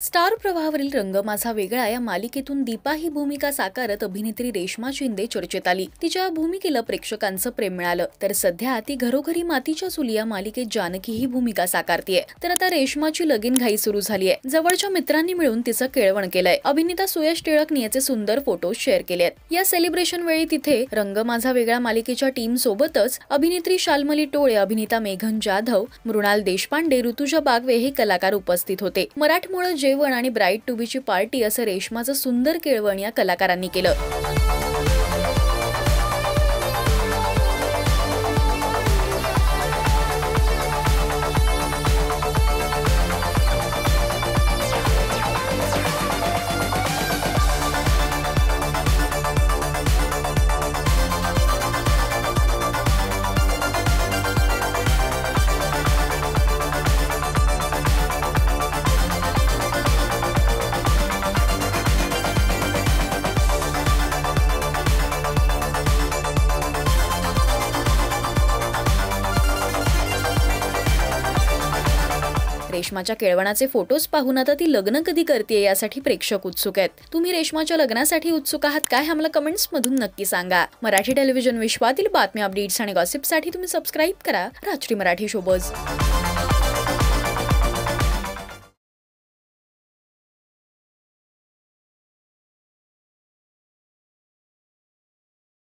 Star प्रवाहावरील रंग माझा वेगळा या मालिकेतून दीपा ही भूमिका साकारत अभिनेत्री रेश्मा शिंदे चर्चेत आली। तिच्या भूमिकेला प्रेक्षकांचं प्रेम मिळालं, तर सध्या ती घरोघरी मातीच्या चुली या मालिकेत जानकी ही भूमिका साकारतीये। तर आता रेश्माची लगीन घाई सुरू झालीये। जवळच्या मित्रांनी मिळून तिचं केळवण केलंय। अभिनेता सुयश टिळकने याचे सुंदर फोटो शेअर केलेत। या सेलिब्रेशन वेळी तिथे रंग माझा वेगळा मालिकेच्या टीम सोबतच अभिनेत्री शाल्मली टोळे, अभिनेता मेघन जाधव, मृणाल देशपांडे, ऋतुजा बागवे हे कलाकार उपस्थित होते। मराठमोळं जेवण आणि ब्राइड टू बी ची पार्टी असं रेश्माचं सुंदर केळवण या कलाकारांनी केलं। रेश्माच्या केळवणाचे फोटोज पाहून आता ती लग्न कधी करतेय यासाठी प्रेक्षक उत्सुक आहेत। तुम्ही रेश्माच्या लग्नासाठी उत्सुक आहात काय? आम्हाला कमेंट्स मधून नक्की सांगा। मराठी टेलिव्हिजन विश्वातील बातम्या, अपडेट्स आणि गॉसिपसाठी तुम्ही सबस्क्राइब करा राजश्री मराठी शोबज।